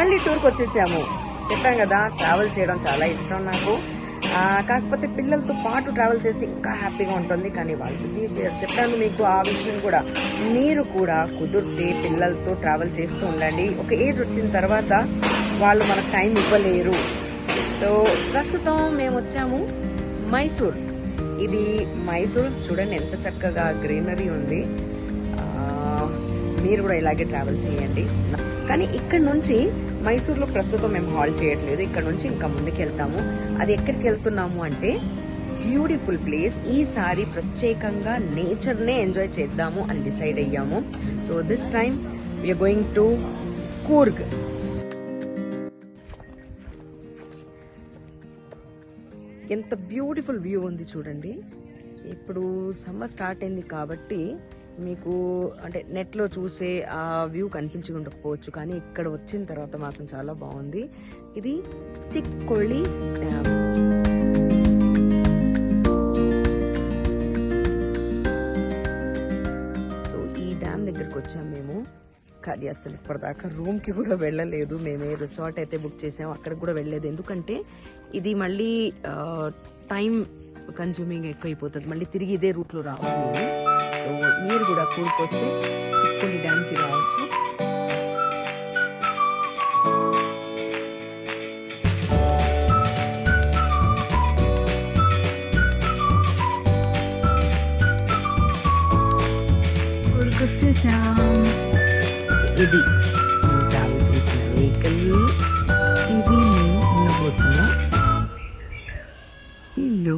మళ్ళీ టూర్కి వచ్చేసాము. చెప్పాం కదా, ట్రావెల్ చేయడం చాలా ఇష్టం నాకు. కాకపోతే పిల్లలతో పాటు ట్రావెల్ చేస్తే ఇంకా హ్యాపీగా ఉంటుంది. కానీ వాళ్ళు బిజీ చెప్పాను మీకు ఆ విషయం కూడా. మీరు కూడా కుదిరితే పిల్లలతో ట్రావెల్ చేస్తూ ఉండండి. ఒక ఏజ్ వచ్చిన తర్వాత వాళ్ళు మనకు టైం ఇవ్వలేరు. సో ప్రస్తుతం మేము వచ్చాము మైసూర్. ఇది మైసూర్ చూడండి, ఎంత చక్కగా గ్రీనరీ ఉంది. మీరు కూడా ఇలాగే ట్రావెల్ చేయండి. కానీ ఇక్కడ నుంచి మైసూర్లో ప్రస్తుతం మేము హాల్ చేయట్లేదు. ఇక్కడ నుంచి ఇంకా ముందుకు వెళ్తాము. అది ఎక్కడికి వెళ్తున్నాము అంటే బ్యూటిఫుల్ ప్లేస్. ఈసారి ప్రత్యేకంగా నేచర్నే ఎంజాయ్ చేద్దాము అని డిసైడ్ అయ్యాము. So this time we are going to Coorg. ఎంత బ్యూటిఫుల్ వ్యూ ఉంది చూడండి. ఇప్పుడు సమ్మర్ స్టార్ట్ అయింది కాబట్టి మీకు అంటే నెట్లో చూసే ఆ వ్యూ కనిపించకపోవచ్చు, కానీ ఇక్కడ వచ్చిన తర్వాత మాత్రం చాలా బాగుంది. ఇది చిక్కొళి డ్యామ్. సో ఈ డ్యామ్ దగ్గరకు వచ్చాము మేము. కానీ అసలు ఇప్పటిదాకా రూమ్కి కూడా వెళ్ళలేదు. మేమే రిసార్ట్ అయితే బుక్ చేసాము, అక్కడికి కూడా వెళ్ళలేదు. ఎందుకంటే ఇది మళ్ళీ టైం కన్జ్యూమింగ్ ఎక్కువైపోతుంది. మళ్ళీ తిరిగి ఇదే రూట్లో రావాలి. సో మీరు కూడా కూర్కొస్తే చిక్కొళి డ్యామ్కి రావచ్చు. కూర్కొచ్చేసాం. ఇది ట్రావెల్ చేసిన వెహికల్. ఇది మేము ఉండబోతున్న ఇల్లు.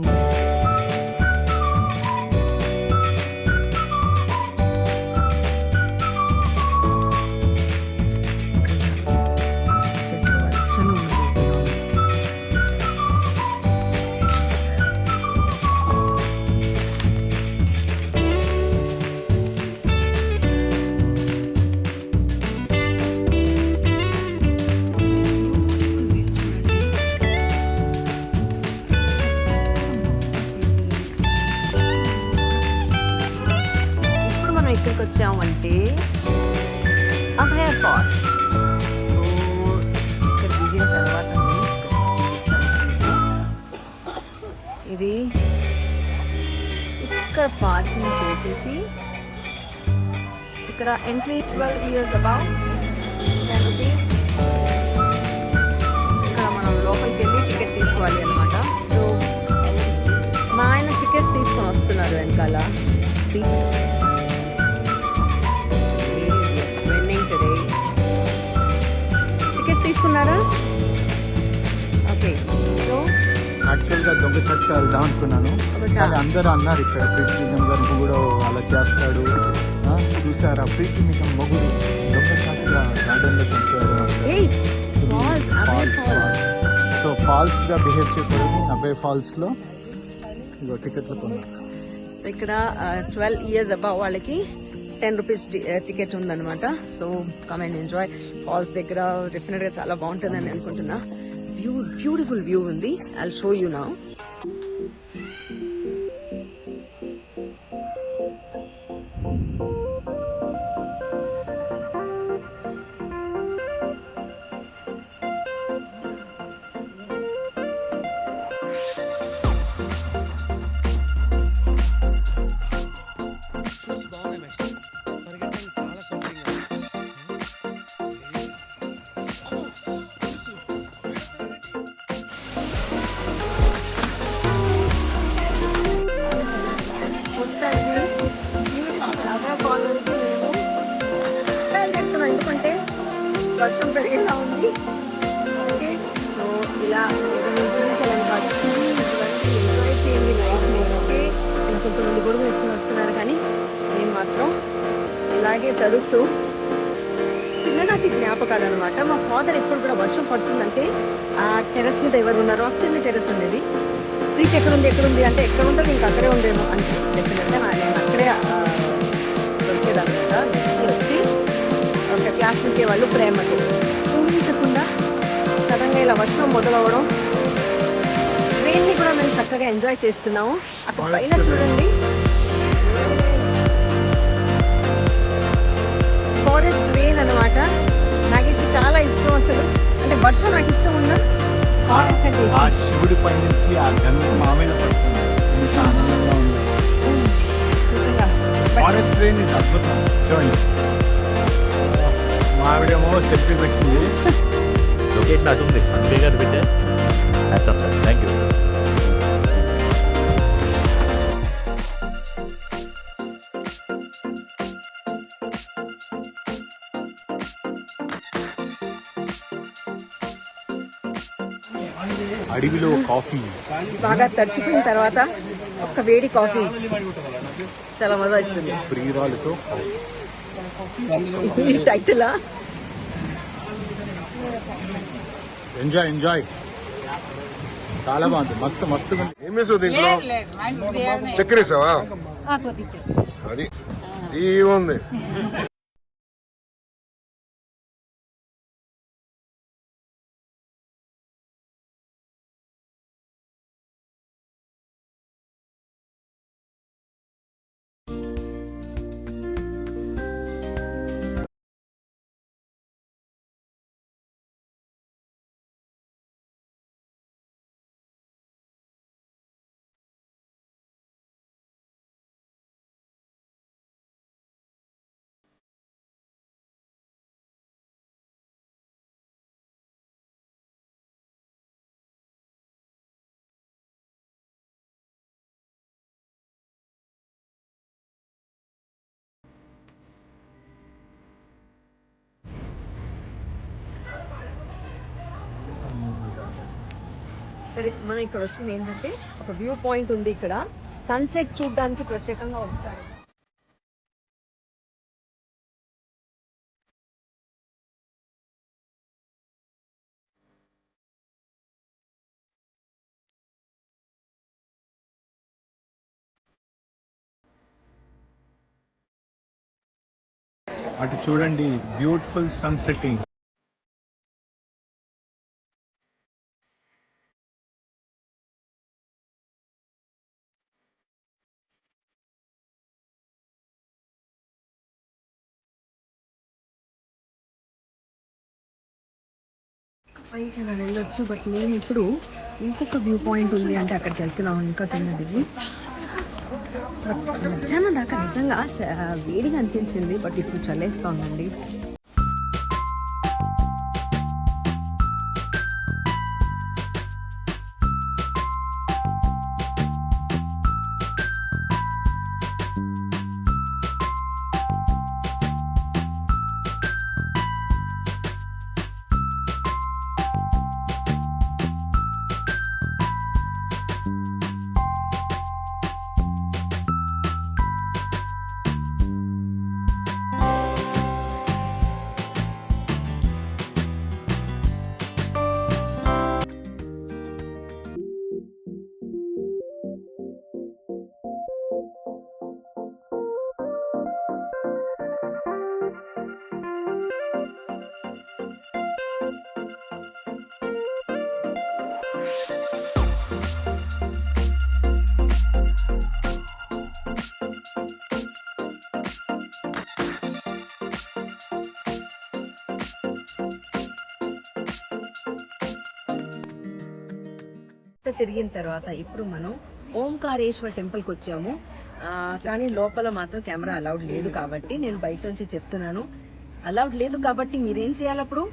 ఎక్కడికి వచ్చామంటే అభయ ఫాల్. సో ఇక్కడ దిగిన తర్వాత ఇది ఇక్కడ పార్కింగ్ చేసేసి ఇక్కడ ఎంట్రీ 12 years అబౌవ్ 10 rupees. ఇక్కడ మనం లోపలికి వెళ్ళి టికెట్ తీసుకోవాలి అనమాట. సో మా ఆయన టికెట్స్ తీసుకొని వస్తున్నారు వెనకాల. తీసుకున్నారా? ఓకే. సో యాక్చువల్గా దొంగ చట్టు వెళ్దాం అనుకున్నాను, కానీ అందరూ అన్నారు ఇక్కడ ప్రీతి నిగమ్ గారు కూడా అలా చేస్తాడు. చూసారా, ప్రీతి నిగమ్ మొగుడు దొంగ చట్టుగా గార్డెన్లో చంపాడు. సో ఫాల్స్గా బిహేవ్ చేయకూడదు. అభయ్ ఫాల్స్లో ఇగో టికెట్లు కొన్నారు. ఇక్కడ 12 years అబౌవ్ వాళ్ళకి 10 rupees టికెట్ ఉందన్నమాట. So come and enjoy. Falls దగ్గర డెఫినెట్ గా చాలా బాగుంటుందని అనుకుంటున్నా. బ్యూటిఫుల్ వ్యూ ఉంది. I will show you now. ఎందుకంటే వర్షం పెరిగేలా ఉంది. ఓకే, సో ఇలా చూపించాలని కాదు, ఎంజాయ్ చేయండి లైఫ్ని. ఓకే, కొంతమంది గొడుగు వేసుకుని వస్తున్నారు, కానీ నేను మాత్రం ఇలాగే తడుస్తూ చిన్ననాటి జ్ఞాపకాలు అనమాట. మా ఫాదర్ ఎప్పుడు కూడా వర్షం పడుతుందంటే ఆ టెర్రస్ మీద ఎవరు ఉన్నారో, ఆ చిన్న టెర్రస్ ఉండేది. ప్రీతి ఎక్కడుంది అంటే ఎక్కడ ఉంటుంది, ఇంకా అక్కడే ఉండేమో అని చెప్పినట్టే నేను అక్కడే దొరికేదన్నమాట. వచ్చి ఒక క్లాస్ ఉంటే వాళ్ళు ప్రేమతో ఊహించకుండా సడన్గా ఇలా వర్షం మొదలవడం, ట్రైన్ని కూడా మేము చక్కగా ఎంజాయ్ చేస్తున్నాము. అక్కడ పైన చూడండి, ఫారెస్ట్ ట్రైన్ అనమాట. నాకు చాలా ఇష్టం అసలు. దర్శనం చేసి ఆ శివుడి పై నుంచి ఆ గంగ మా మీద పడుతుంది. ఇంత ఆనందంగా ఉంది. నిజంగా. ఫారెస్ట్ రేంజ్ ఇది అద్భుతం. చూడండి, మా ఆవిడేమో సెల్ఫీ పెట్టింది. లొకేషన్ అటుంది అందుకే గారు పెట్టే సార్ థ్యాంక్ యూ. అడవిలో కాఫీ, బాగా తడిచిపోయిన తర్వాత ఒక వేడి కాఫీ చాలా మజా ఇస్తుంది. ప్రియురాలతో ఈ టైటిలా ఎంజాయ్ ఎంజాయ్. చాలా బాగుంది, మస్తు మస్తుగా ఉంది. ఏం వేసావు దీంట్లో? చక్కెర వేసావా? అది ఈ ఉంది. సరే, మనం ఇక్కడ వచ్చింది ఏంటంటే ఒక వ్యూ పాయింట్ ఉంది. ఇక్కడ సన్సెట్ చూడడానికి ప్రత్యేకంగా వస్తాడు. అటు చూడండి, బ్యూటిఫుల్ సన్ సెట్టింగ్. పైకి అలా వెళ్ళొచ్చు. బట్ మేము ఇప్పుడు ఇంకొక వ్యూ పాయింట్ ఉంది అంటే అక్కడికి వెళ్తున్నాం. ఇంకా కింద దిగి మధ్యాహ్నం దాకా నిజంగా వేడిగా అనిపించింది. బట్ ఇప్పుడు చల్లేస్తోందండి. తిరిగిన తర్వాత ఇప్పుడు మనం ఓంకారేశ్వర టెంపుల్కి వచ్చాము. కానీ లోపల మాత్రం కెమెరా అలౌడ్ లేదు కాబట్టి నేను బయట నుంచి చెప్తున్నాను. అలౌడ్ లేదు కాబట్టి మీరేం చేయాలి, అప్పుడు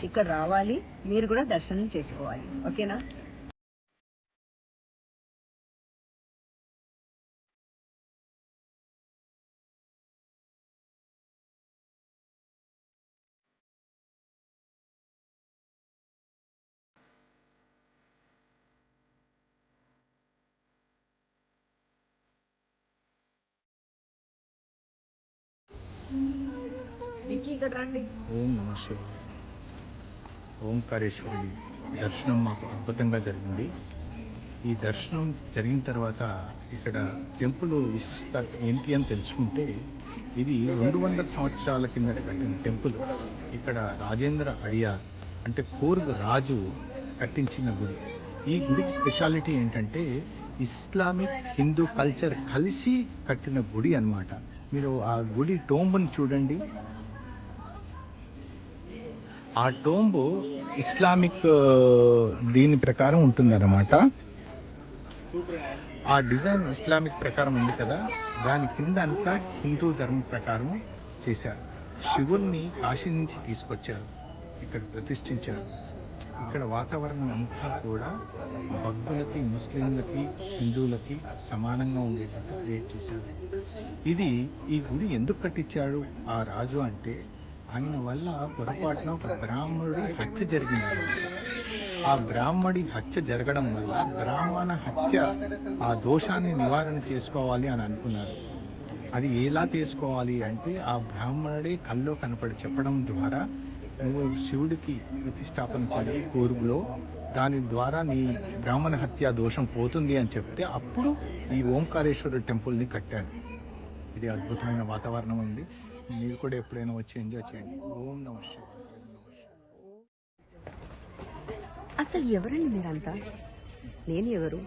ఇక్కడ రావాలి, మీరు కూడా దర్శనం చేసుకోవాలి. ఓకేనా? ఓం నమ శివాయ. ఓంకారేశ్వరుడి దర్శనం మాకు అద్భుతంగా జరిగింది. ఈ దర్శనం జరిగిన తర్వాత ఇక్కడ టెంపుల్ విశిష్టత ఏంటి అని తెలుసుకుంటే, ఇది 200 సంవత్సరాల కిందట కట్టిన టెంపుల్. ఇక్కడ రాజేంద్ర అడియార్ అంటే కూర్గ్ రాజు కట్టించిన గుడి. ఈ గుడికి స్పెషాలిటీ ఏంటంటే ఇస్లామిక్ హిందూ కల్చర్ కలిసి కట్టిన గుడి అన్నమాట. మీరు ఆ గుడి టోంబుని చూడండి. ఆ టోంబు ఇస్లామిక్ దీని ప్రకారం ఉంటుందన్నమాట. ఆ డిజైన్ ఇస్లామిక్ ప్రకారం ఉంది కదా, దాని కింద అంతా హిందూ ధర్మం ప్రకారం చేశారు. శివుణ్ణి కాశీ నుంచి తీసుకొచ్చారు, ఇక్కడ ప్రతిష్ఠించారు. ఇక్కడ వాతావరణం అంతా కూడా భక్తులకి, ముస్లింలకి, హిందువులకి సమానంగా ఉండేటట్టు క్రియేట్ చేశారు. ఈ గుడి ఎందుకు కట్టించాడు ఆ రాజు అంటే, ఆయన వల్ల పొరపాటున ఒక బ్రాహ్మణుడి హత్య జరిగింది. ఆ బ్రాహ్మడి హత్య జరగడం వల్ల బ్రాహ్మణ హత్య ఆ దోషాన్ని నివారణ చేసుకోవాలి అని అనుకున్నారు. అది ఎలా చేసుకోవాలి అంటే, ఆ బ్రాహ్మణుడే కల్లో కనపడి చెప్పడం ద్వారా నువ్వు శివుడికి ప్రతిష్టాపన చేయాలి కూర్గులో, దాని ద్వారా నీ బ్రాహ్మణ హత్య దోషం పోతుంది అని చెప్తే అప్పుడు ఈ ఓంకారేశ్వర టెంపుల్ని కట్టాడు. ఇది అద్భుతమైన వాతావరణం ఉంది. మీరు కూడా ఎప్పుడైనా వచ్చి ఎంజాయ్ చేయండి. ఓం నమః శివాయ. అసలు ఎవరండి మీరంతా? నేను ఎవరు?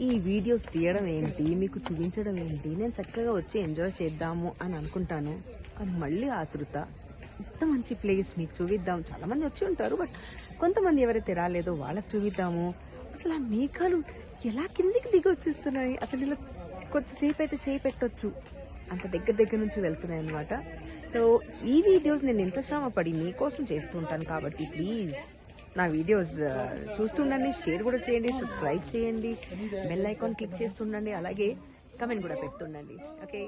ఈ వీడియోస్ తీయడం ఏంటి, మీకు చూపించడం ఏంటి? నేను చక్కగా వచ్చి ఎంజాయ్ చేద్దాము అని అనుకుంటాను, కానీ మళ్ళీ ఆతృత. ఇంత మంచి ప్లేస్ మీకు చూపిద్దాం. చాలా మంది వచ్చి ఉంటారు, బట్ కొంతమంది ఎవరైతే రాలేదో వాళ్ళకి చూపిద్దాము. అసలు ఆ మేఘాలు ఎలా కిందికి దిగి వచ్చేస్తున్నాయి, అసలు ఇలా కొద్దిసేపు అయితే చేయి పెట్టొచ్చు అంత దగ్గర నుంచి వెళ్తున్నాయి అనమాట. సో ఈ వీడియోస్ నేను ఎంత శ్రమ పడి మీకోసం చేస్తూ ఉంటాను కాబట్టి ప్లీజ్ నా వీడియోస్ చూస్తుండండి, షేర్ కూడా చేయండి, సబ్స్క్రైబ్ చేయండి, బెల్ ఐకాన్ క్లిక్ చేస్తుండండి, అలాగే కమెంట్ కూడా పెడుతుండండి. Okay,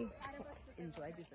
enjoy this.